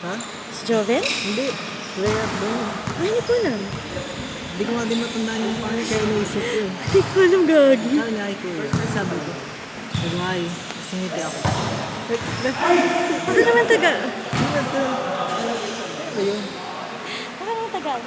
Ha? Si Joven? Hindi. Rhea doon. Ay, hindi ko alam. Hindi ko nga din matandaan yung pangalan kaya iniisip ko eh. Hindi ko alam, gagi. Nanay ko eh. Sabi ko. Nag-hi. Singiti ako. Saan naman taga? Ano yun? Saan naman taga?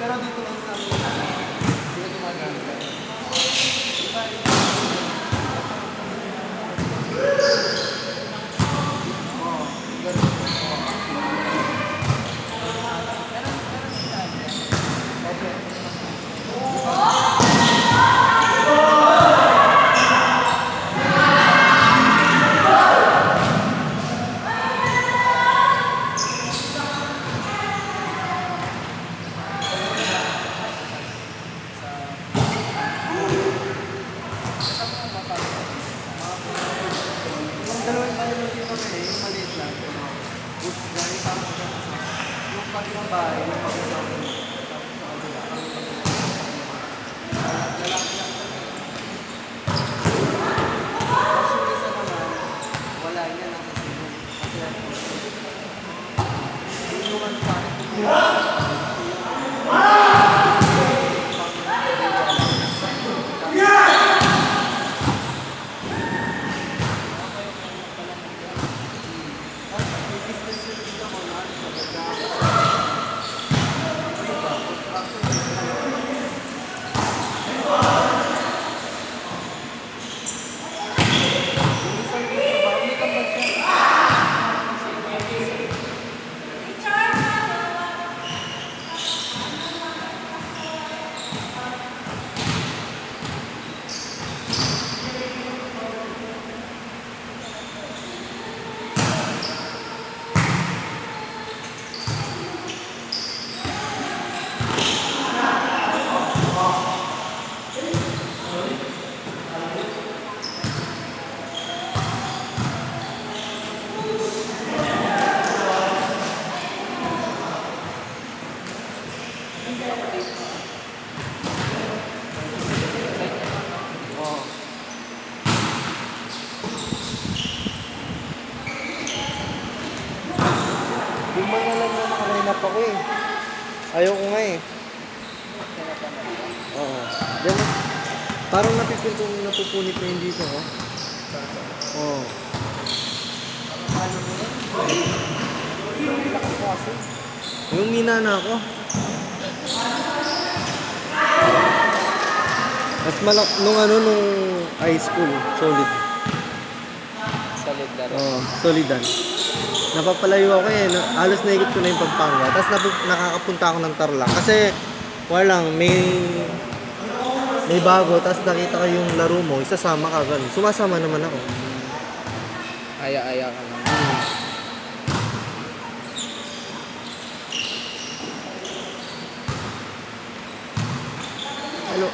Pero dito lang sa amin, hindi ko gumagamit. Yung dalawang bahay lang dito kami, yung maliit lang. Goods guy, tapos yung pati ng bahay, yung pag-asawa. Tapos sa kabila, lalaki lang kami. Tapos yung isa naman, wala yan, nasa Cebu. Kasi inuman sa akin. sinap ako eh. Ayaw ko nga eh. Oo. Diyan mo, parang napipil kong napupunit na yun dito, oh. Oo. Yung minana ako. Mas malak nung high school, solid. Solid laro. Oo, solidan. Napapalayo ako eh. Halos naikot ko na yung Pampanga. Tapos nakakapunta ako ng Tarlac. Kasi, walang, may bago. Tapos nakita ko yung laro mo. Isasama ka, ganun. Sumasama naman ako. Aya-aya ka lang. Hello.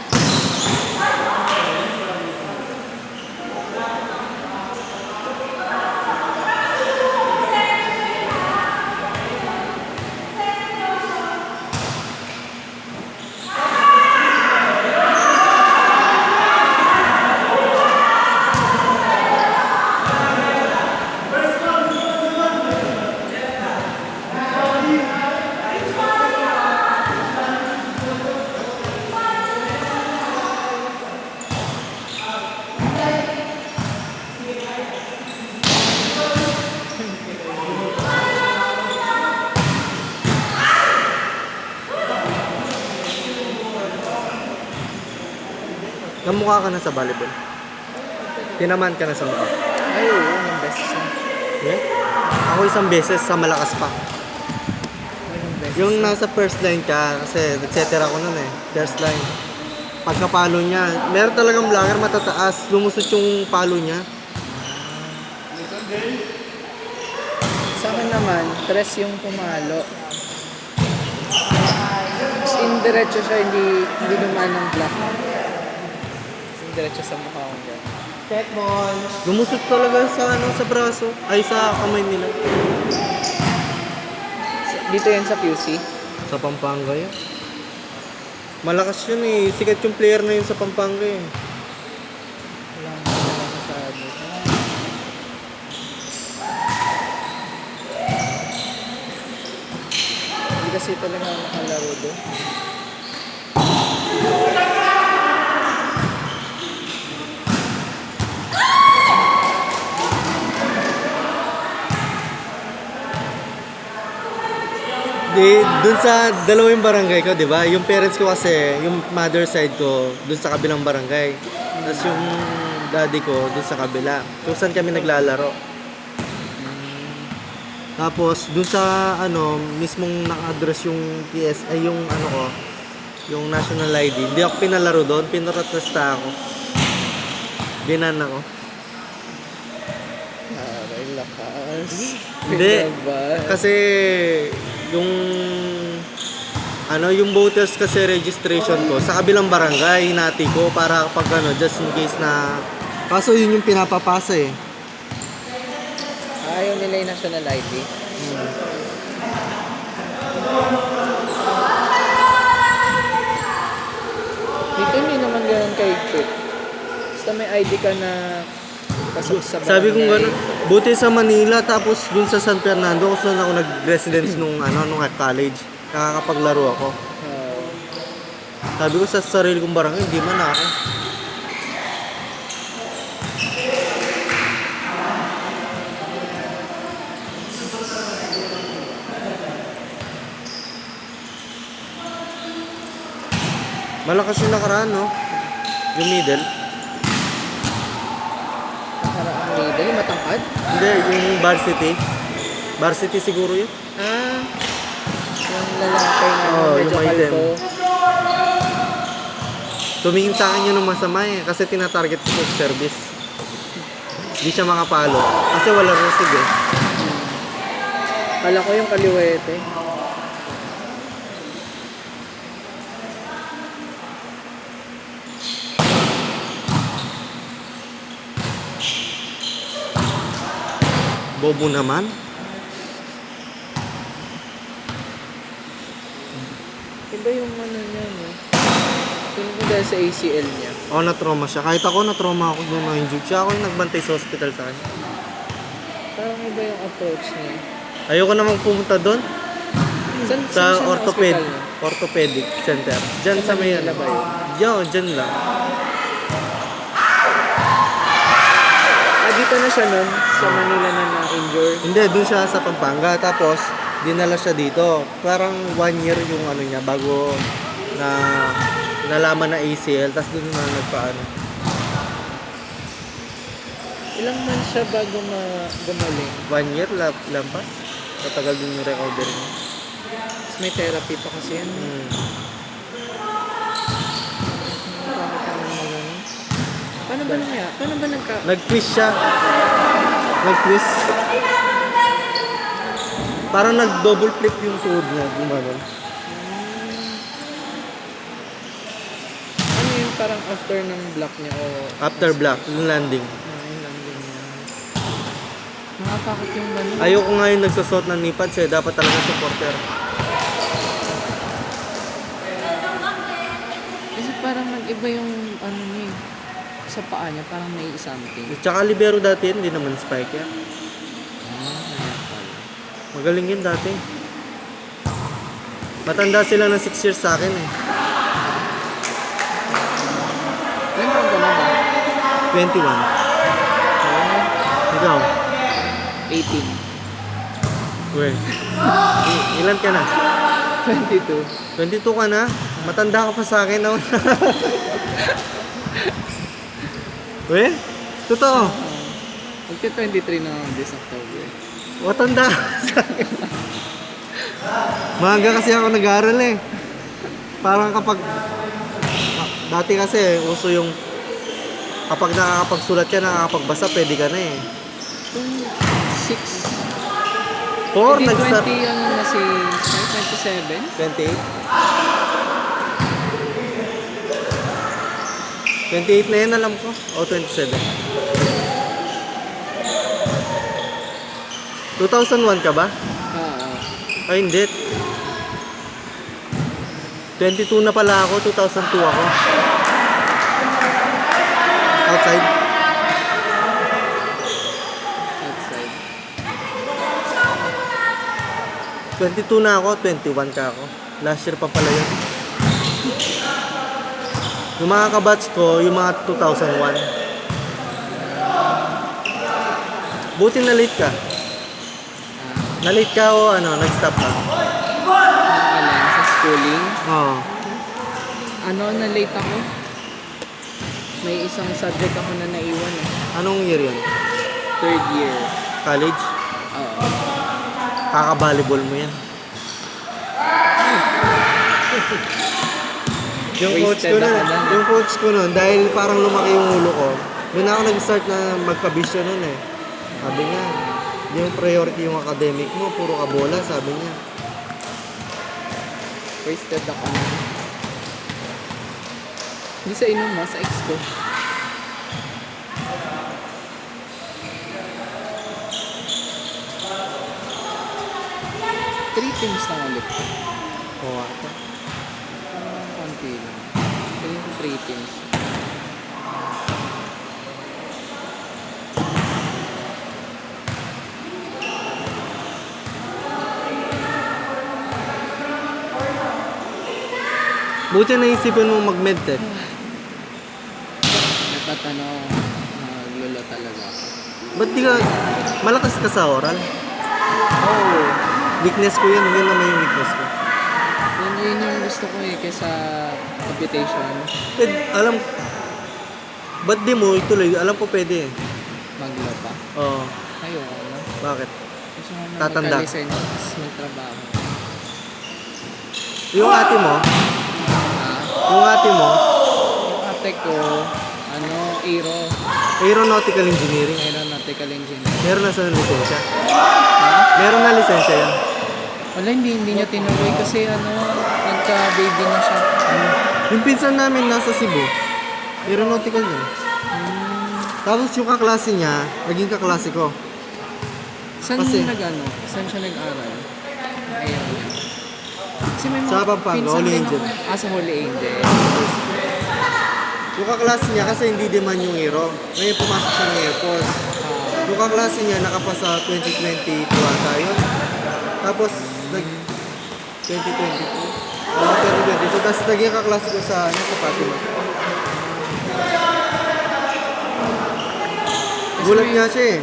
Namukha ka na sa volleyball. Tinaman ka na sa mukha. Ay, oo, yung best na. Yeah? Ako isang beses sa malakas pa. Yung nasa first line ka, kasi nag-setter ako nun eh. First line. Pagkapalo niya, meron talagang blocker matataas. Lumusot yung palo niya. Sa akin naman, tres yung pumalo. Tapos indiretso siya, hindi dumaan ng block. Indiretso sa mukha ko dyan. Lumusot talaga sa braso. Ay, sa kamay nila. Dito yan sa QC. Sa Pampanga yun. Malakas yun eh. Sikat yung player na yun sa Pampanga eh. Wala masyado. Hindi kasi talaga nakalaro doon. Dun sa dalawang barangay ko, di ba? Yung parents ko kasi, yung mother side ko, dun sa kabilang barangay. Tapos yung daddy ko, dun sa kabila. Kung saan kami naglalaro. Tapos, dun sa, mismong naka-address yung PS, ay yung ko, yung national ID. Hindi ako pinalaro doon, pinarotesta ako. Binan ako. Aray, lakas. Hindi, Pinaban. kasi yung voters kasi registration ko sa kabilang barangay hinati ko para pag just in case na kaso yun yung pinapapasa eh. Ayaw nila yung national ID. Dito hindi naman ganun kahigpit. Basta may ID ka na pasok sa barangay. Sabi ko gano'n, buti sa Manila tapos dun sa San Fernando kung saan ako nag-residence nung college. Nakakapaglaro ako. Sabi ko sa sarili kong barangay, hindi man ako. Malakas yung nakaraan, no? Yung middle. Nakaraang middle, matangkad? Hindi, yung varsity. Varsity siguro yun. Ah, yung lalaki na Oo, medyo yung item. kalbo. Tumingin sa akin yun ng masama eh. Kasi tinatarget ko sa service. Hindi siya makapalo. Kasi wala resig eh. Kala ko yung kaliwete. Bobo naman. Iba yung niya, no? Tingin ko dahil sa ACL niya. Oo, na-trauma siya. Kahit ako, na-trauma ako doon na-injured siya. Ako yung nagbantay sa hospital sa kanya. Parang iba yung approach niya. Ayoko namang pumunta doon. Saan Sa siya na hospital niya? orthopedic center. Diyan sa may Manila ba yun? Diyan lang. Ah, dito na siya nun, sa Manila na na-injure. Hindi, doon siya sa Pampanga. Tapos, dinala siya dito. Parang 1 year yung ano niya bago na nalaman na ACL. Tapos doon na nagpaano. Ilang months siya bago gumaling? 1 year lampas. Tatagal din yung recovery niya. Tapos may therapy pa kasi yan. Bakit naman magano? Paano ba nangyari? Paano ba Nag-quiz siya. Nag-quiz. Parang nag-double flip yung tuhod niya. Gumanon. Ano yung parang after ng block niya o... After block, yung landing. Yung landing niya. Nakakakit yung gano'n. Ayoko nga yung nagsasot ng knee pads eh. Dapat talaga supporter. Kasi parang nag-iba yung ano niya eh. Sa paa niya, parang may something. Tsaka libero dati yun, hindi naman spike yan. Ayan pala. Magaling yun dati. Matanda sila ng 6 years sa akin eh. Ilan taon ka na ba? 21. Ikaw? 18. Uwe. Ilan ka na? 22. 22 ka na? Matanda ka pa sa akin. No? Uwe? Totoo. Magka-23 na this October. Matanda ka sa akin. Maaga kasi ako nag-aaral eh. Parang kapag... Dati kasi uso yung... Kapag nakakapagsulat ka, nakakapagbasa, pwede ka na eh. Kung 6... 4, Hindi, nag-start... 20 ano na si... 27? 28 na yan, alam ko. O 27. 2001 ka ba? Oo. Ay, hindi. 22 na pala ako, 2002 ako. Outside. Outside. 22 na ako, 21 ka ako. Last year pa pala yun. Yung mga kabatch ko, yung mga 2001. Buti na late ka. Na-late ka o ano, nag-stop ka? Alin, sa schooling. Oo. Ano, na-late ako. May isang subject ako na naiwan eh. Anong year yun? 3rd year. College? Oo. Kaka-volleyball mo yan. Yung coach Wasted ko nun, ako nun. yung coach ko nun, dahil parang lumaki yung ulo ko, doon ako nag-start na magkabisyo nun eh. Sabi niya, yung priority yung academic mo, puro ka bola, sabi niya. Wasted ako na. Hindi sa inom mo, sa ex ko. Three teams na ulit. Oo ata. Konti lang. Kaya yung 3 teams. Buti naisipan mo mag-medtech. Dapat ano, naglolo talaga ako. Ba't di ka, malakas ka sa oral? Oo. Weakness ko yun, yun naman yung weakness ko. Yun yung gusto ko eh, kaysa computation. Alam, ba't di mo ituloy? Alam ko pwede eh. Maglo pa. Oo, Ayoko na. bakit? Gusto ko na Tatanda. magka-license, tapos magtrabaho. Yung ate mo, Ah, yung ate mo, yung ate ko, ano, aeronautical engineering. aeronautical engineer. Meron na sa lisensya. Ha? Meron na lisensya yan. Wala, hindi niya tinuloy kasi ano, nagka-baby na siya. Yung pinsan namin nasa Cebu, aeronautical yun. Tapos yung kaklase niya, naging kaklase ko. Saan Kasi- nag-ano? Saan siya nag-aral? Ayaw niya. Kasi may Sa Pampanga, pinsan Holy din Angel. ako. Ah, sa Holy Angel. Yung kaklase niya kasi hindi demand yung aero. Ngayon pumasok siya ng Air Force. Yung kaklase niya nakapasa 2022 ata yun. Tapos 2022. 2022. Tapos naging kaklase ko sa, sa Fatima. Gulat nga siya eh.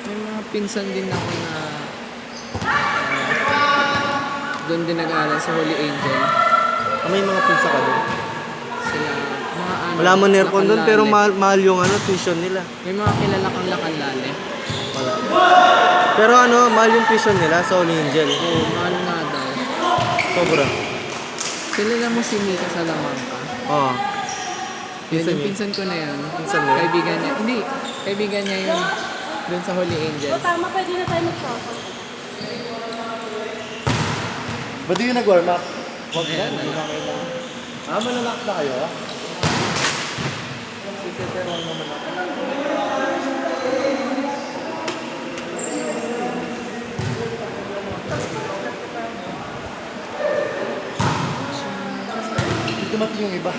May mga pinsan din ako na doon din nag-aaral sa Holy Angel. May mga pinsa ka doon. Sila, mga ano, Wala man aircon doon, pero Lakanlale. mahal yung tuition nila. May mga kilala kang Lakanlale. Wala. Pero mahal yung tuition nila sa Holy Angel. Oo, mahal nga daw. Sobra. Kilala mo si Mika Salamanca? Oo. Yun, Pinsan yung niya? pinsan ko na yun. Pinsan mo? Kaibigan niya. Hindi, kaibigan niya yun doon sa Holy Angel. Tama, pwede na tayo mag-shopper. Ba't yung nag-warm up? Huwag Ayan, na, ano. kailangan. Mananax na kayo? Sisiterong naman ako. Hindi dumating yung iba.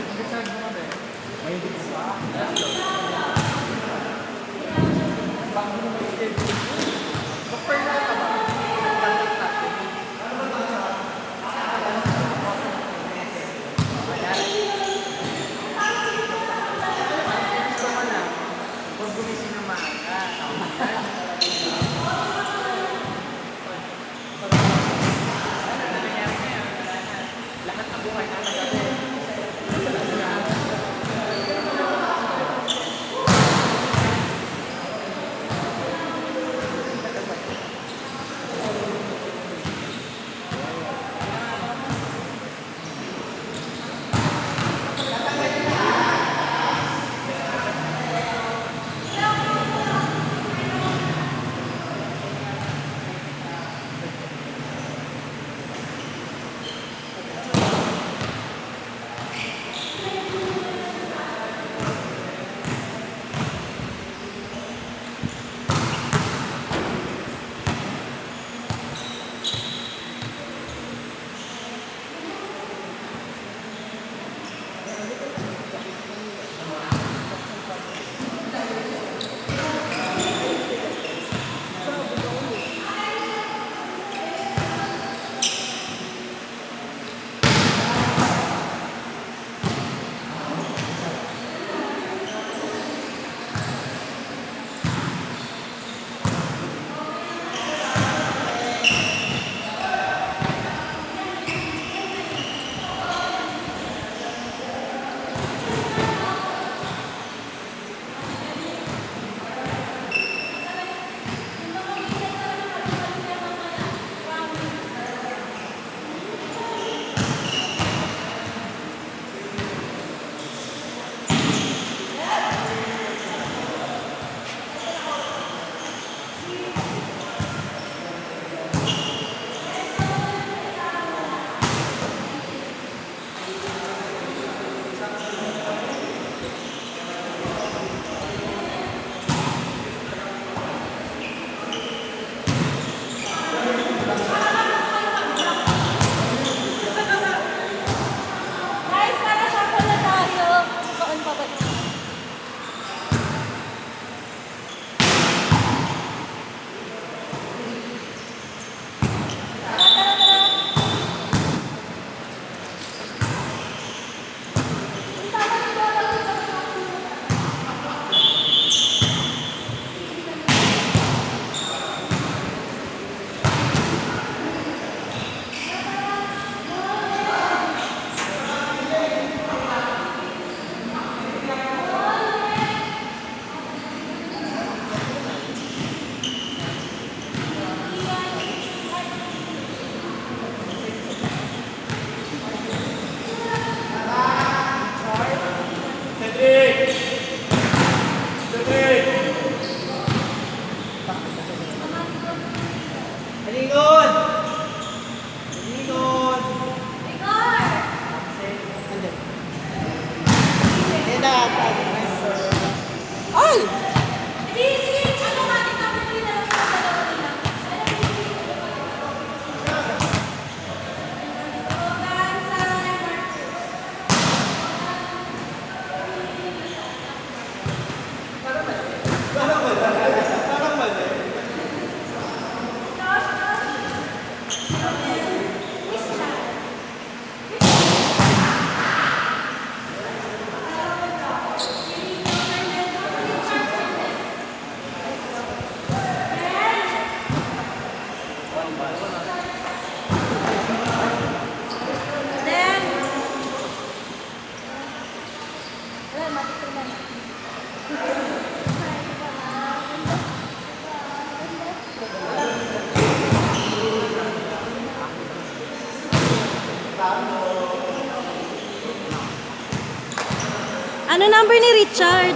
Ano number ni Richard?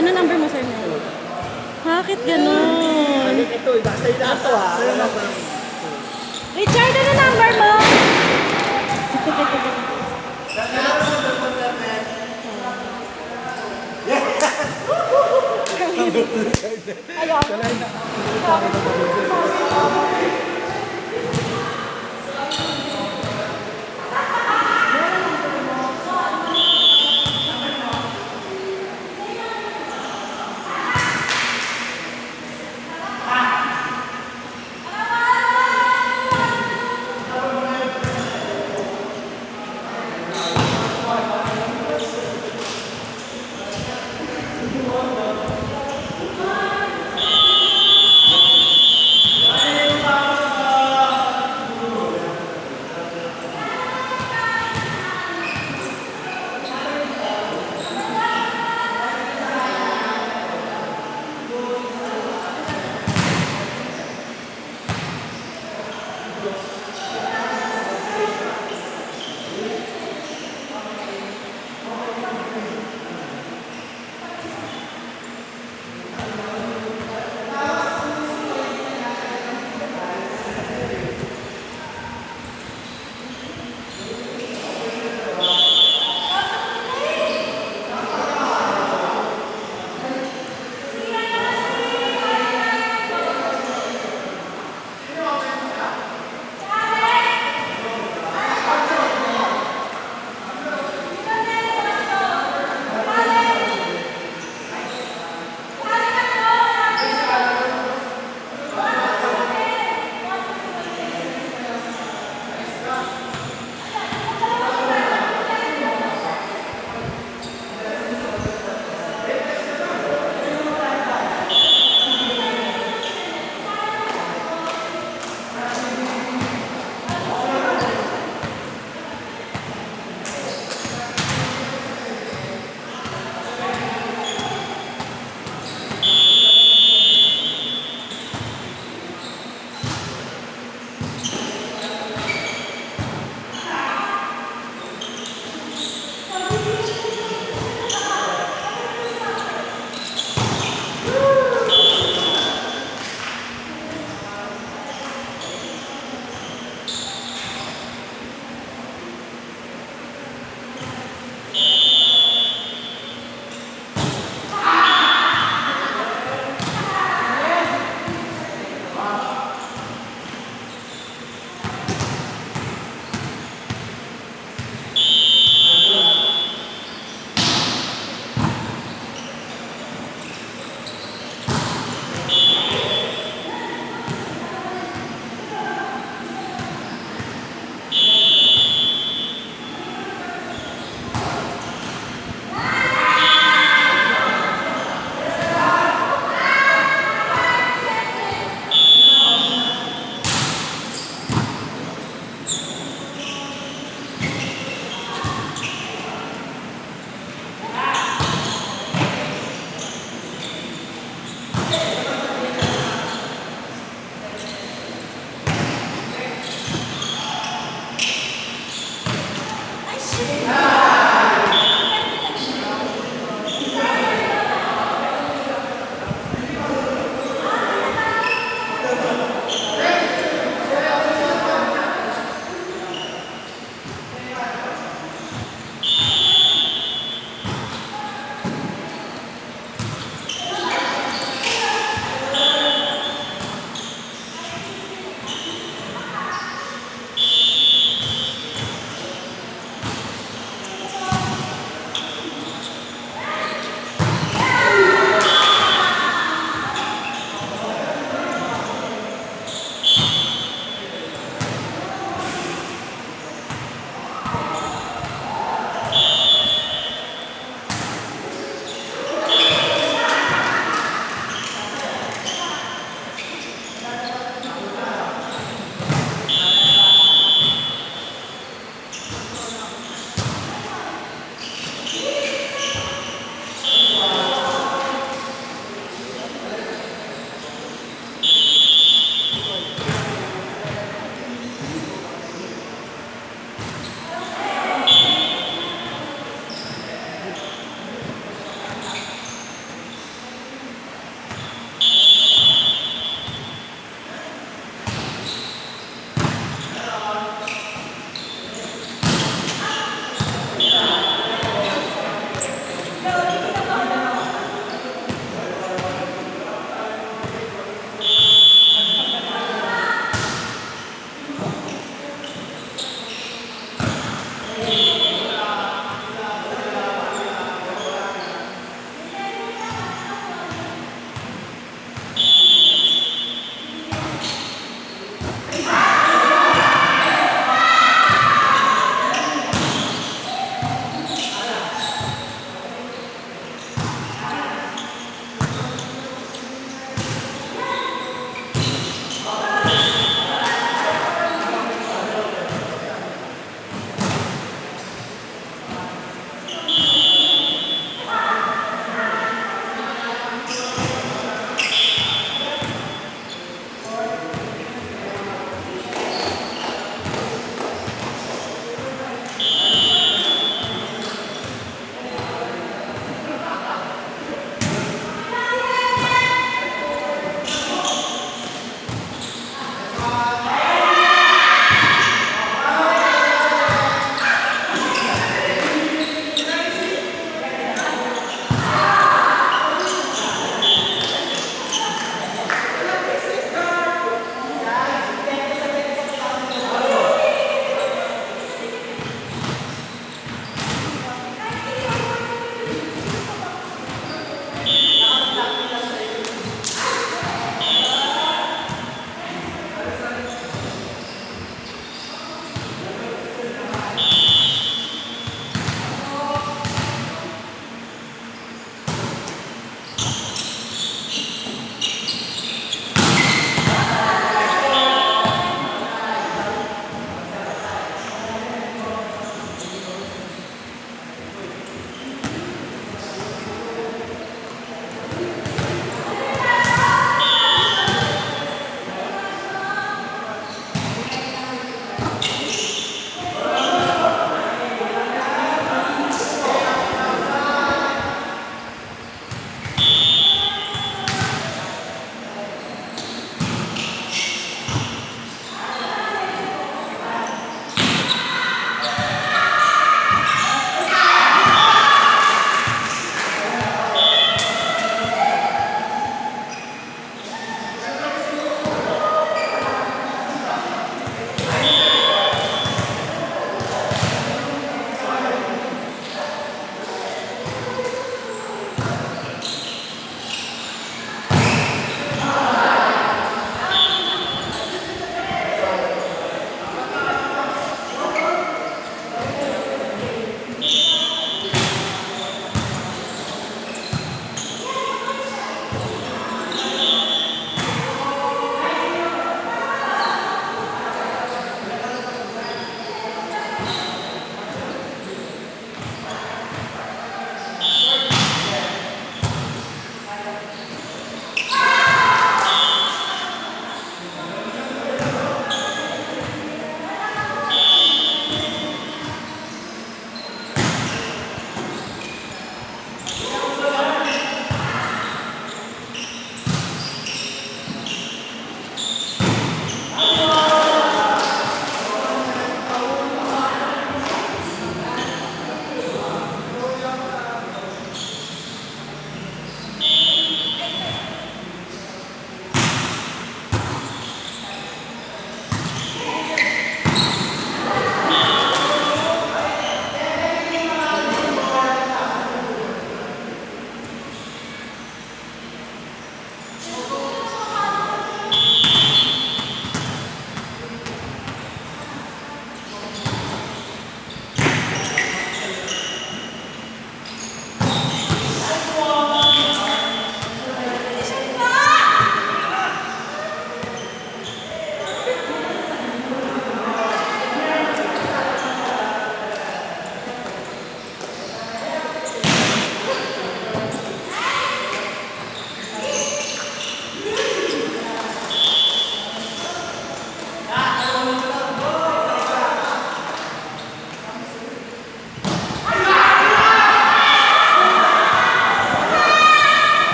Ano number mo, Sir Mel? Bakit ganun? Ito, nasa ilato ha. Richard, ano number mo? Ayun.